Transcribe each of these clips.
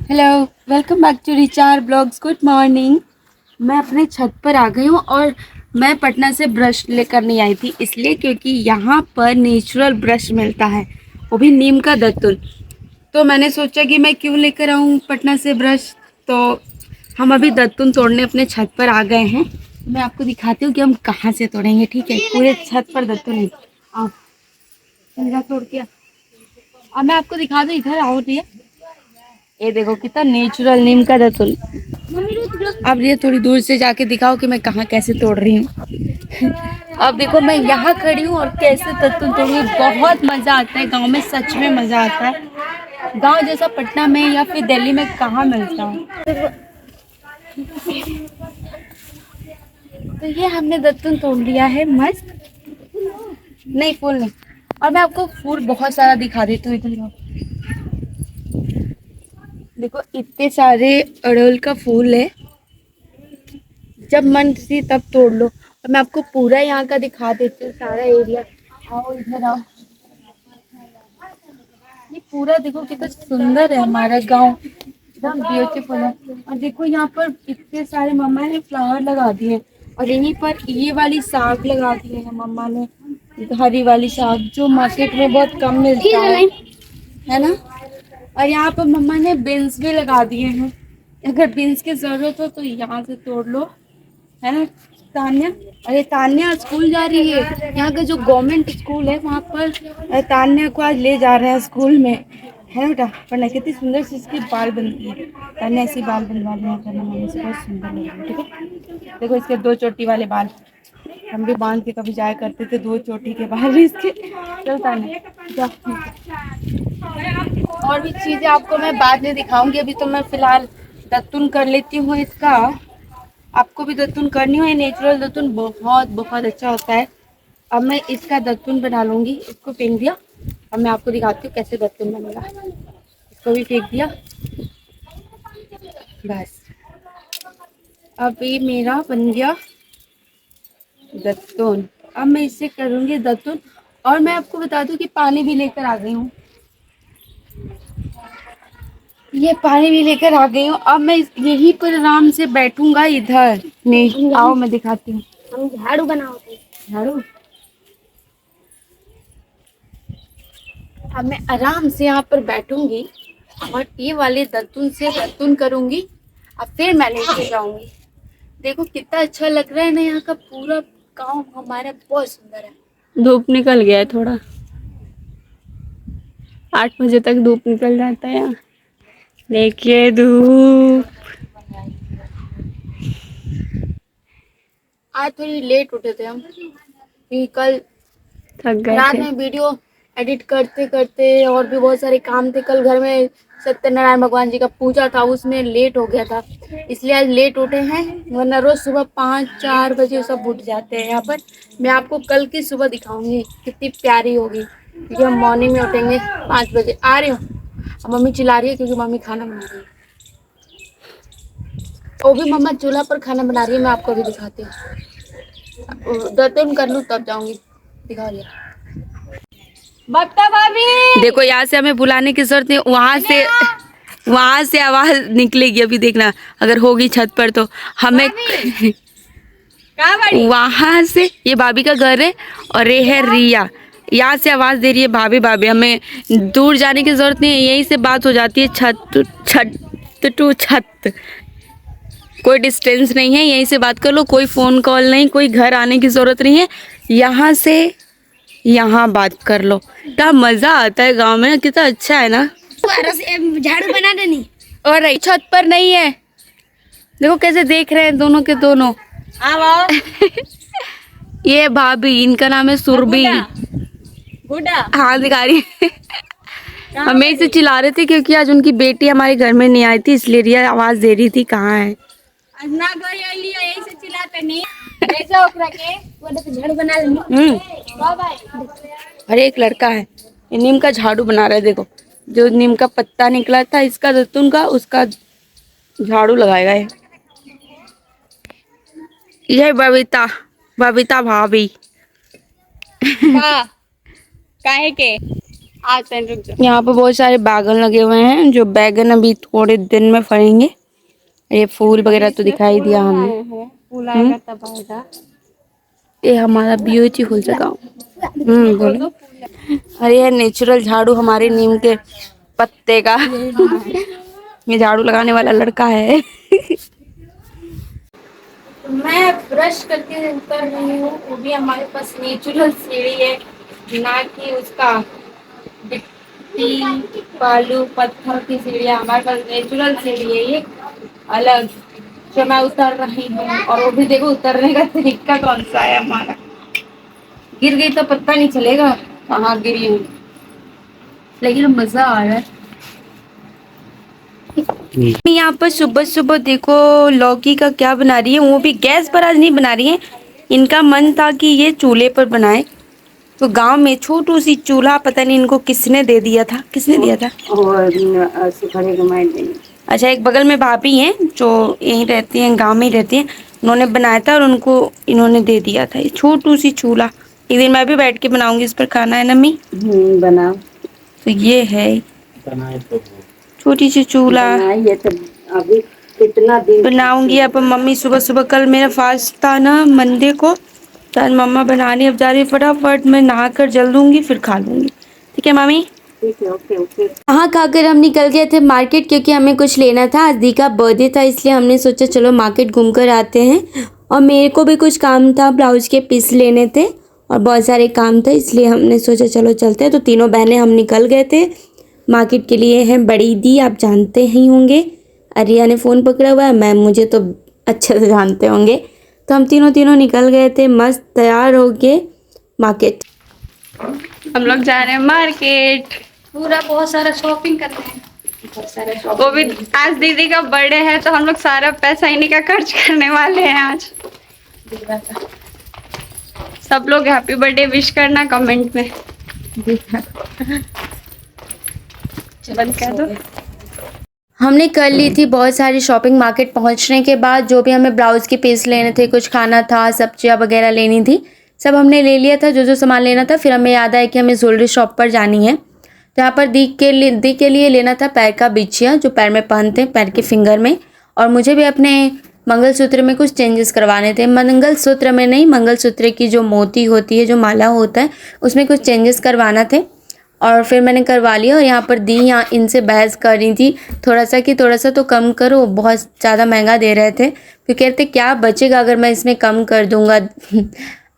Hello, welcome back to रिचार blogs. Good morning. मैं अपने छत पर आ गई हूँ और मैं पटना से ब्रश लेकर नहीं आई थी, इसलिए क्योंकि यहाँ पर नेचुरल ब्रश मिलता है, वो भी नीम का दत्तुन। तो मैंने सोचा कि मैं क्यों लेकर आऊँ पटना से ब्रश। तो हम अभी दत्तुन तोड़ने अपने छत पर आ गए हैं। मैं आपको दिखाती हूँ कि हम कहाँ से तोड़ेंगे। ठीक है, पूरे छत पर दत्तुन है। आओ मेरा तोड़ के अब मैं आपको दिखा दूँ, इधर आओ रिया। ये देखो कितना नेचुरल नीम का दत्तुन। अब ये थोड़ी दूर से जाके दिखाओ कि मैं कहाँ कैसे तोड़ रही हूँ। अब देखो मैं यहाँ खड़ी हूँ और कैसे दत्तुन तोड़ रही हूँ। बहुत मजा आता है गांव में, सच में मजा आता है। गांव जैसा पटना में या फिर दिल्ली में कहाँ मिलता है। तो ये हमने दत्तुन तोड़ लिया है मस्त। नहीं फूल नहीं। और मैं आपको फूल बहुत सारा दिखा देती हूँ, इधर आओ। देखो इतने सारे अड़हुल का फूल है, जब मन सी तब तोड़ लो। और मैं आपको पूरा यहाँ का दिखा देती हूँ, सारा एरिया। आओ इधर आओ। ये पूरा देखो कितना सुंदर है हमारा गांव, एकदम ब्यूटीफुल है। और देखो यहाँ पर इतने सारे मम्मा ने फ्लावर लगा दिए, और यहीं पर ये वाली साग लगा दी है मम्मा ने, हरी वाली साग जो मार्केट में बहुत कम मिलता है ना। और यहाँ पर मम्मा ने बीन्स भी लगा दिए हैं, अगर बीन्स की जरूरत हो तो यहाँ से तोड़ लो, है ना तान्या। अरे तान्या स्कूल जा रही है, यहाँ का जो गवर्नमेंट स्कूल है वहाँ पर तान्या को आज ले जा रहे हैं स्कूल में, है बेटा। वरना कितनी सुंदर सी इसकी बाल बनती है। तान्या ऐसी बाल बनवा लिया करना मम्मी से, बहुत सुंदर लग रही है। ठीक है, देखो इसके दो चोटी वाले बाल, हम भी बांध के कभी जाया करते थे, दो चोटी के बाल भी इसके। चल तान्या जा। और भी चीजें आपको मैं बाद में दिखाऊंगी, अभी तो मैं फिलहाल दत्तुन कर लेती हूँ इसका। आपको भी दत्तुन करनी हो, ये नेचुरल दत्तुन बहुत बहुत अच्छा होता है। अब मैं इसका दत्तुन बना लूंगी। इसको फेंक दिया, अब मैं आपको दिखाती हूँ कैसे दत्तुन बनेगा। इसको भी फेंक दिया, बस अब ये मेरा बन गया दत्तुन। अब मैं इससे करूंगी दत्तुन। और मैं आपको बता दूं कि पानी भी लेकर आ गई हूँ, ये पानी भी लेकर आ गई हूँ। अब मैं यहीं पर आराम से बैठूंगा इधर। नहीं आओ मैं दिखाती हूँ। हम झाड़ू बनाओ, झाड़ू। अब मैं आराम से यहाँ पर बैठूंगी और ये वाले दत्तुन से दत्तुन करूंगी, अब फिर मैं लेके जाऊंगी। देखो कितना अच्छा लग रहा है ना, यहाँ का पूरा गांव हमारा बहुत सुंदर है। धूप निकल गया है थोड़ा, 8 बजे तक धूप निकल जाता है यहाँ। देखिए धूप। आज थोड़ी लेट उठे थे हम, क्योंकि कल थक गए रात में वीडियो एडिट करते करते और भी बहुत सारे काम थे। कल घर में सत्यनारायण भगवान जी का पूजा था, उसमें लेट हो गया था, इसलिए आज लेट उठे हैं। वरना रोज सुबह 5-4 बजे सब उठ जाते हैं। यहाँ पर मैं आपको कल की सुबह दिखाऊंगी कितनी प्यारी होगी, क्योंकि हम मॉर्निंग में उठेंगे 5 बजे। आ रही हूँ, मम्मी चिल्ला रही है क्योंकि मम्मी खाना बना रही है। वो भी मम्मा चूल्हा पर खाना बना रही है, मैं आपको भी दिखाती हूँ। दर्द कर लूँ तब जाऊंगी, दिखा रही है। बट्टा भाभी देखो, यहाँ से हमें बुलाने की जरूरत नहीं, वहां से आवाज निकलेगी। अभी देखना, अगर होगी छत पर तो हमें वहां से। ये भाभी का घर है और ये है रिया, यहाँ से आवाज दे रही है भाभी भाभी। हमें दूर जाने की जरूरत नहीं है, यहीं से बात हो जाती है, छत टू छत। कोई डिस्टेंस नहीं है, यहीं से बात कर लो, कोई फोन कॉल नहीं, कोई घर आने की जरूरत नहीं है, यहाँ से यहाँ बात कर लो। क्या मजा आता है गांव में, कितना अच्छा है ना। झाड़ू बना देनी। और रही छत पर नहीं है, देखो कैसे देख रहे हैं दोनों के दोनों। ये भाभी, इनका नाम है सुरभि। हाँ दिखा रही है। हमें इसे चिल्ला रहे थे क्योंकि आज उनकी बेटी हमारे घर में नहीं आई थी, इसलिए रिया आवाज दे रही थी कहाँ है। अरे एक लड़का है, ये नीम का झाड़ू बना रहा है। देखो जो नीम का पत्ता निकला था इसका दत्तुन का, उसका झाड़ू लगाएगा ये। यह बबीता, बबीता भाभी। काहे के आते हैं, रुक जाओ। यहाँ पर बहुत सारे बैगन लगे हुए हैं, जो बैगन अभी थोड़े दिन में फलेंगे। ये फूल वगैरह तो दिखाई दिया हमें। फूल आएगा तब आएगा। ये हमारा ब्यूटीफुल जगह। बोलो। अरे ये नेचुरल झाड़ू हमारे नीम के पत्ते का। ये झाड़ू लगाने वाला लड़का है। मैं ब्रश करके उतर रही हूँ, वो भी हमारे पास नेचुरल सीढ़ी है, ना कि उसका मिट्टी बालू पत्थर की सीढ़ी है। हमारे पास नेचुरल सीढ़ी है, ये अलग जो मैं उतर रही हूँ। और वो भी देखो उतरने का तरीका कौन सा है हमारा। गिर गई तो पता नहीं चलेगा कहाँ गिरी हूँ, लेकिन मजा आ रहा है। यहाँ पर सुबह सुबह देखो लौकी का क्या बना रही है, वो भी गैस पर आज नहीं बना रही है। इनका मन था कि ये चूल्हे पर बनाए, तो गांव में छोटू सी चूल्हा पता नहीं इनको किसने दे दिया था। किसने दिया था? अच्छा, एक बगल में भाभी हैं जो यहीं रहती हैं, गांव में ही रहती हैं, उन्होंने बनाया था और उनको इन्होंने दे दिया था ये छोटू सी चूल्हा। एक दिन मैं भी बैठ के बनाऊंगी इस पर खाना, है ना मम्मी? बनाओ। तो ये है छोटी सी चूल्हा, ये तो अभी कितना दिन बनाऊंगी। अब मम्मी सुबह सुबह, कल मेरा फास्ट था ना मंडे को, तो आज मम्मा बनाने अब जा रही। फटाफट मैं नहा कर जल दूंगी, फिर खा लूंगी। ठीक है मम्मी? ठीक है, ओके ओके। नहा खाकर हम निकल गए थे मार्केट, क्योंकि हमें कुछ लेना था। आज दी का बर्थडे था, इसलिए हमने सोचा चलो मार्केट घूम कर आते हैं। और मेरे को भी कुछ काम था, ब्लाउज के पीस लेने थे और बहुत सारे काम थे, इसलिए हमने सोचा चलो चलते हैं। तो तीनों बहनें हम निकल गए थे मार्केट के लिए। हैं बड़ी दी, आप जानते ही होंगे। अरिया ने फ़ोन पकड़ा हुआ है, मैम मुझे तो अच्छे से जानते होंगे। तो हम तीनों निकल गए थे मस्त तैयार होके मार्केट। हम लोग जा रहे हैं मार्केट, पूरा बहुत सारा शॉपिंग करना है, बहुत सारा वो भी आज दीदी का बर्थडे है, तो हम लोग सारा पैसा इन्हीं का खर्च करने वाले हैं आज। सब लोग हैप्पी बर्थडे विश करना कमेंट में। बंद कर दो। हमने कर ली थी बहुत सारी शॉपिंग। मार्केट पहुंचने के बाद जो भी हमें ब्लाउज़ के पीस लेने थे, कुछ खाना था, सब्जियां वगैरह लेनी थी, सब हमने ले लिया था जो जो सामान लेना था। फिर हमें याद आया कि हमें ज्वेलरी शॉप पर जानी है। तो यहाँ पर दी के लिए लेना था पैर का बिछिया, जो पैर में पहनते हैं, पैर के फिंगर में। और मुझे भी अपने मंगलसूत्र में कुछ चेंजेस करवाने थे। मंगलसूत्र में नहीं, मंगलसूत्र की जो मोती होती है, जो माला होता है, उसमें कुछ चेंजेस करवाना थे। और फिर मैंने करवा लिया। और यहाँ पर दी यहाँ इनसे बहस कर रही थी थोड़ा सा कि थोड़ा सा तो कम करो, बहुत ज़्यादा महंगा दे रहे थे। फिर कहते क्या बचेगा अगर मैं इसमें कम कर दूँगा।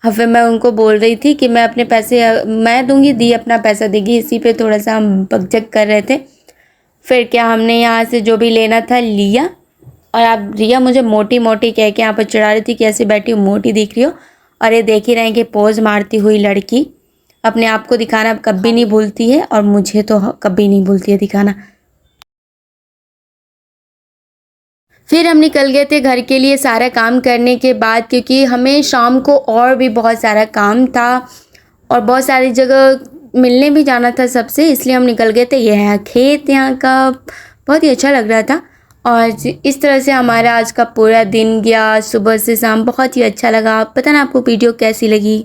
और फिर मैं उनको बोल रही थी कि मैं अपने पैसे मैं दूंगी, दी अपना पैसा देगी। इसी पे थोड़ा सा हम बकझक कर रहे थे। फिर क्या हमने यहाँ से जो भी लेना था लिया। और आप रिया मुझे मोटी मोटी कह के यहाँ पर चिढ़ा रही थी कि ऐसे बैठी हो मोटी दिख रही हो। और ये देख ही रहे हैं कि पोज मारती हुई लड़की अपने आप को दिखाना कभी नहीं भूलती है, और मुझे तो कभी नहीं भूलती है दिखाना। फिर हम निकल गए थे घर के लिए सारा काम करने के बाद, क्योंकि हमें शाम को और भी बहुत सारा काम था और बहुत सारी जगह मिलने भी जाना था सबसे, इसलिए हम निकल गए थे। यह है खेत यहाँ का, बहुत ही अच्छा लग रहा था। और इस तरह से हमारा आज का पूरा दिन गया, सुबह से शाम, बहुत ही अच्छा लगा। पता ना आपको वीडियो कैसी लगी।